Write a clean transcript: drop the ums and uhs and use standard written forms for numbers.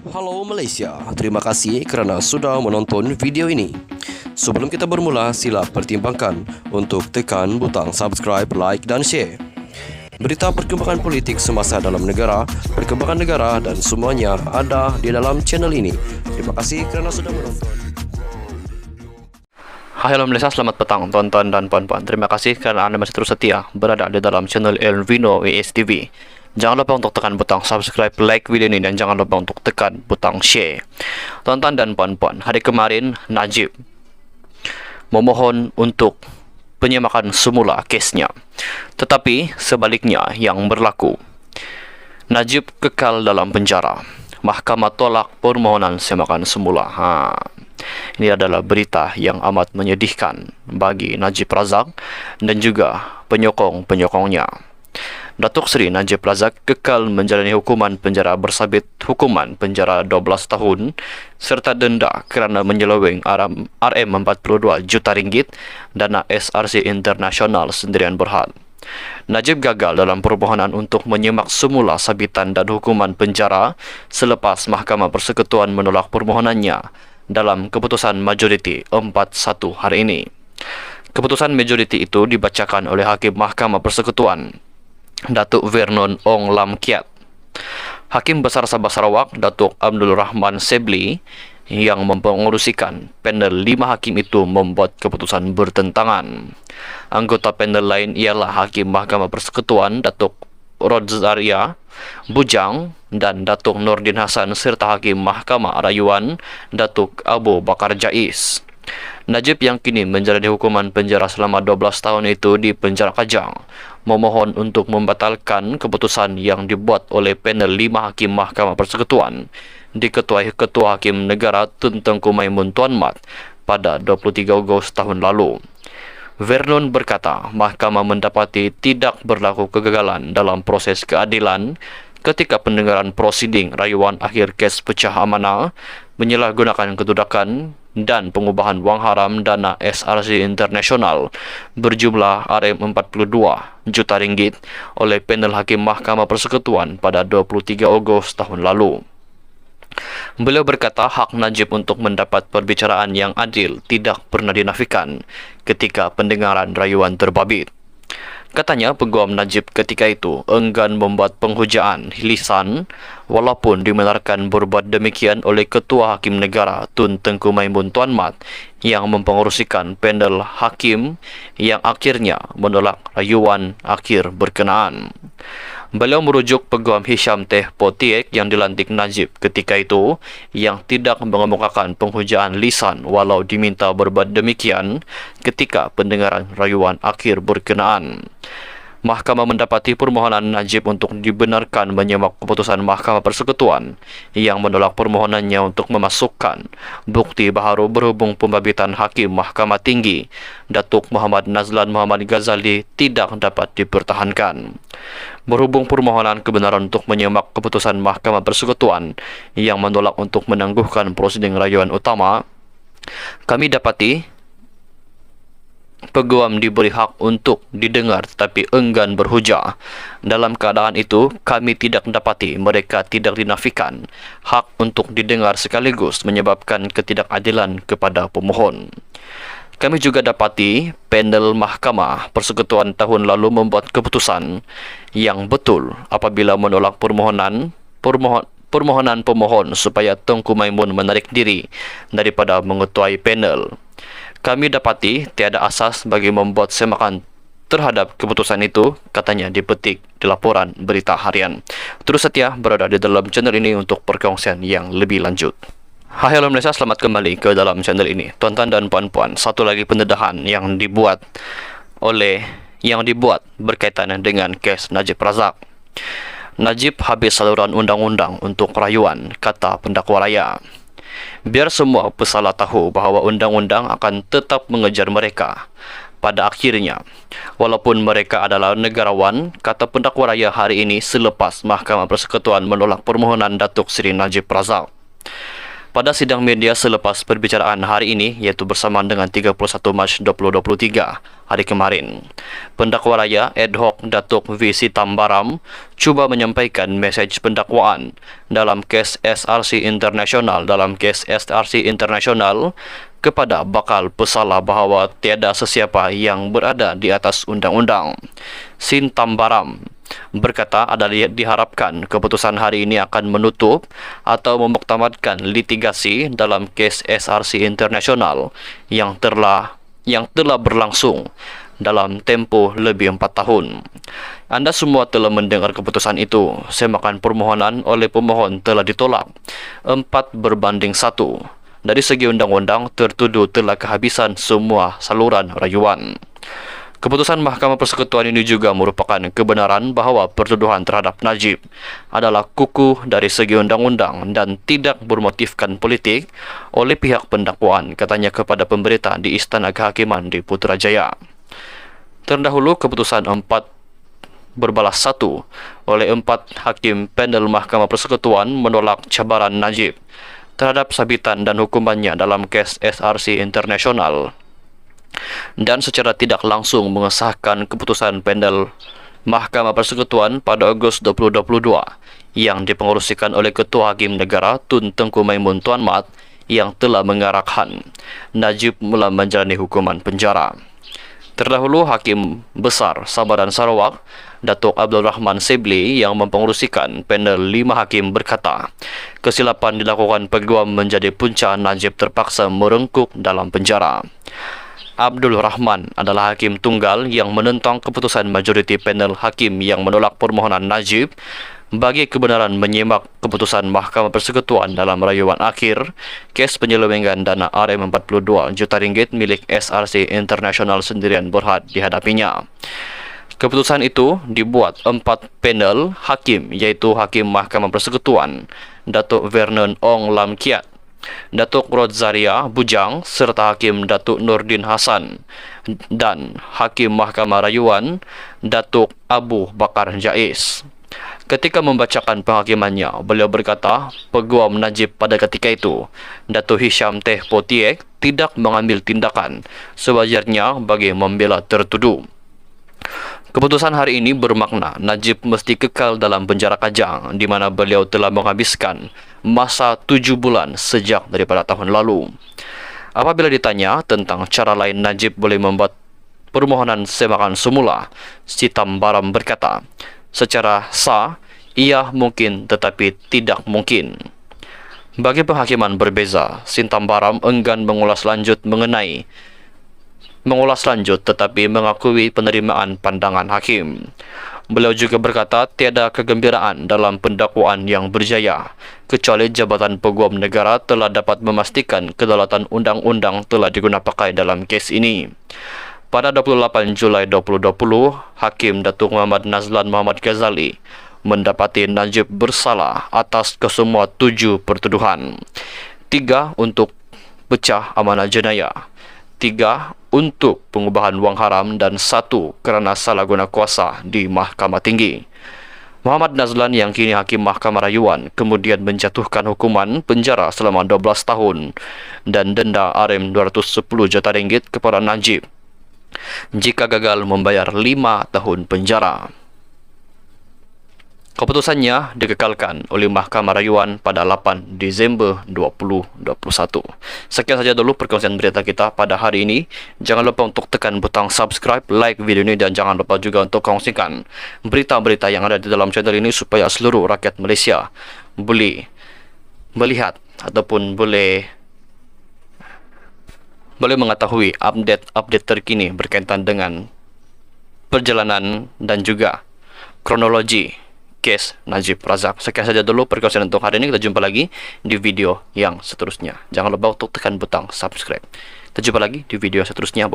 Halo Malaysia, terima kasih kerana sudah menonton video ini. Sebelum kita bermula, sila pertimbangkan untuk tekan butang subscribe, like dan share. Berita perkembangan politik semasa dalam negara, perkembangan negara dan semuanya ada di dalam channel ini. Terima kasih kerana sudah menonton. Hai halo Malaysia, selamat petang tuan-tuan dan puan-puan. Terima kasih kerana anda masih terus setia berada di dalam channel Elvino ASTV. Jangan lupa untuk tekan butang subscribe, like video ini dan jangan lupa untuk tekan butang share. Tuan-tuan dan puan-puan, hari kemarin Najib memohon untuk penyemakan semula kesnya. Tetapi sebaliknya yang berlaku, Najib kekal dalam penjara. Mahkamah tolak permohonan semakan semula. Ini adalah berita yang amat menyedihkan bagi Najib Razak dan juga penyokong-penyokongnya. Datuk Seri Najib Razak kekal menjalani hukuman penjara bersabit hukuman penjara 12 tahun serta denda kerana menyeleweng RM42 juta ringgit dana SRC Internasional Sendirian Berhad. Najib gagal dalam permohonan untuk menyemak semula sabitan dan hukuman penjara selepas Mahkamah Persekutuan menolak permohonannya dalam keputusan majoriti 4-1 hari ini. Keputusan majoriti itu dibacakan oleh Hakim Mahkamah Persekutuan Datuk Vernon Ong Lam Kiat. Hakim Besar Sabah Sarawak Datuk Abdul Rahman Sebli yang mempengerusikan panel 5 hakim itu membuat keputusan bertentangan. Anggota panel lain ialah Hakim Mahkamah Persekutuan Datuk Rodzaria Bujang dan Datuk Nordin Hassan serta Hakim Mahkamah Rayuan Datuk Abu Bakar Jais. Najib yang kini menjalani hukuman penjara selama 12 tahun itu di penjara Kajang memohon untuk membatalkan keputusan yang dibuat oleh panel 5 Hakim Mahkamah Persekutuan diketuai Ketua Hakim Negara Tun Tengku Maimun Tuan Mat pada 23 Ogos tahun lalu. Vernon berkata, Mahkamah mendapati tidak berlaku kegagalan dalam proses keadilan ketika pendengaran prosiding rayuan akhir kes pecah amanah menyalahgunakan kedudukan dan pengubahan wang haram dana SRC Internasional berjumlah RM42 juta ringgit oleh panel Hakim Mahkamah Persekutuan pada 23 Ogos tahun lalu. Beliau berkata hak Najib untuk mendapat perbicaraan yang adil tidak pernah dinafikan ketika pendengaran rayuan terbabit. Katanya peguam Najib ketika itu enggan membuat penghujaan lisan walaupun dibenarkan berbuat demikian oleh Ketua Hakim Negara Tun Tengku Maimun Tuan Mat yang mempengerusikan panel hakim yang akhirnya menolak rayuan akhir berkenaan. Beliau merujuk peguam Hisham Teh Potiek yang dilantik Najib ketika itu yang tidak mengemukakan penghujaan lisan walau diminta berbuat demikian ketika pendengaran rayuan akhir berkenaan. Mahkamah mendapati permohonan Najib untuk dibenarkan menyemak keputusan Mahkamah Persekutuan yang menolak permohonannya untuk memasukkan bukti baharu berhubung pembabitan Hakim Mahkamah Tinggi Datuk Muhammad Nazlan Muhammad Ghazali tidak dapat dipertahankan. Berhubung permohonan kebenaran untuk menyemak keputusan Mahkamah Persekutuan yang menolak untuk menangguhkan prosiding rayuan utama, kami dapati peguam diberi hak untuk didengar tetapi enggan berhujah. Dalam keadaan itu, kami tidak mendapati mereka tidak dinafikan hak untuk didengar sekaligus menyebabkan ketidakadilan kepada pemohon. Kami juga dapati panel Mahkamah Persekutuan tahun lalu membuat keputusan yang betul apabila menolak permohonan pemohon supaya Tengku Maimun menarik diri daripada mengetuai panel. Kami dapati tiada asas bagi membuat semakan terhadap keputusan itu, katanya dipetik di laporan berita harian. Terus setia berada di dalam channel ini untuk perkongsian yang lebih lanjut. Hai halo Malaysia, selamat kembali ke dalam channel ini. Tuan-tuan dan puan-puan, satu lagi pendedahan yang dibuat berkaitan dengan kes Najib Razak. Najib habis saluran undang-undang untuk rayuan, kata pendakwa raya. Biar semua pesalah tahu bahawa undang-undang akan tetap mengejar mereka pada akhirnya, walaupun mereka adalah negarawan, kata pendakwa raya hari ini selepas Mahkamah Persekutuan menolak permohonan Datuk Seri Najib Razak. Pada sidang media selepas perbicaraan hari ini, yaitu bersamaan dengan 31 Mac 2023, hari kemarin, pendakwa raya ad hoc Datuk V. Sitambaram cuba menyampaikan mesej pendakwaan dalam kes SRC International kepada bakal pesalah bahawa tiada sesiapa yang berada di atas undang-undang. Sitambaram berkata diharapkan keputusan hari ini akan menutup atau memuktamadkan litigasi dalam kes SRC International yang telah berlangsung dalam tempoh lebih 4 tahun. Anda semua telah mendengar keputusan itu. Semakan permohonan oleh pemohon telah ditolak 4-1. Dari segi undang-undang, tertuduh telah kehabisan semua saluran rayuan. Keputusan Mahkamah Persekutuan ini juga merupakan kebenaran bahawa pertuduhan terhadap Najib adalah kukuh dari segi undang-undang dan tidak bermotifkan politik oleh pihak pendakwaan, katanya kepada pemberita di Istana Kehakiman di Putrajaya. Terdahulu, keputusan 4-1 oleh 4 hakim panel Mahkamah Persekutuan menolak cabaran Najib terhadap sabitan dan hukumannya dalam kes SRC International, dan secara tidak langsung mengesahkan keputusan panel Mahkamah Persekutuan pada Ogos 2022 yang dipengerusikan oleh Ketua Hakim Negara Tun Tengku Maimun Tuan Mat yang telah mengarahkan Najib mula menjalani hukuman penjara. Terdahulu, Hakim Besar Sabah dan Sarawak Datuk Abdul Rahman Sebli yang mempengerusikan panel 5 hakim berkata, kesilapan dilakukan peguam menjadi punca Najib terpaksa merengkuk dalam penjara. Abdul Rahman adalah hakim tunggal yang menentang keputusan majoriti panel hakim yang menolak permohonan Najib bagi kebenaran menyimak keputusan Mahkamah Persekutuan dalam rayuan akhir kes penyelewengan dana RM42 juta ringgit milik SRC International Sendirian Berhad dihadapinya. Keputusan itu dibuat 4 panel hakim, iaitu Hakim Mahkamah Persekutuan Datuk Vernon Ong Lam Kiat, Datuk Rodzaria Bujang serta Hakim Datuk Nordin Hasan dan Hakim Mahkamah Rayuan Datuk Abu Bakar Jais. Ketika membacakan penghakimannya, beliau berkata peguam Najib pada ketika itu, Datuk Hisham Teh Potiek, tidak mengambil tindakan sewajarnya bagi membela tertuduh. Keputusan hari ini bermakna Najib mesti kekal dalam penjara Kajang di mana beliau telah menghabiskan masa 7 bulan sejak daripada tahun lalu. Apabila ditanya tentang cara lain Najib boleh membuat permohonan semakan semula, Sitambaram berkata, secara sah, ia mungkin tetapi tidak mungkin. Bagi penghakiman berbeza, Sitambaram enggan mengulas lanjut tetapi mengakui penerimaan pandangan hakim. Beliau juga berkata tiada kegembiraan dalam pendakwaan yang berjaya kecuali Jabatan Peguam Negara telah dapat memastikan kedaulatan undang-undang telah digunapakai dalam kes ini. Pada 28 Julai 2020, Hakim Datuk Muhammad Nazlan Muhammad Ghazali mendapati Najib bersalah atas kesemua 7 pertuduhan. 3 untuk pecah amanah jenayah, 3 untuk pengubahan wang haram dan 1 kerana salah guna kuasa di Mahkamah Tinggi. Muhammad Nazlan yang kini Hakim Mahkamah Rayuan kemudian menjatuhkan hukuman penjara selama 12 tahun dan denda RM210 juta ringgit kepada Najib jika gagal membayar 5 tahun penjara. Keputusannya dikekalkan oleh Mahkamah Rayuan pada 8 Disember 2021. Sekian saja dulu perkongsian berita kita pada hari ini. Jangan lupa untuk tekan butang subscribe, like video ini dan jangan lupa juga untuk kongsikan berita-berita yang ada di dalam channel ini supaya seluruh rakyat Malaysia boleh melihat ataupun boleh mengetahui update terkini berkaitan dengan perjalanan dan juga kronologi kes Najib Razak. Sekian saja dulu perkongsian untuk hari ini. Kita jumpa lagi di video yang seterusnya. Jangan lupa untuk tekan butang subscribe. Kita jumpa lagi di video seterusnya.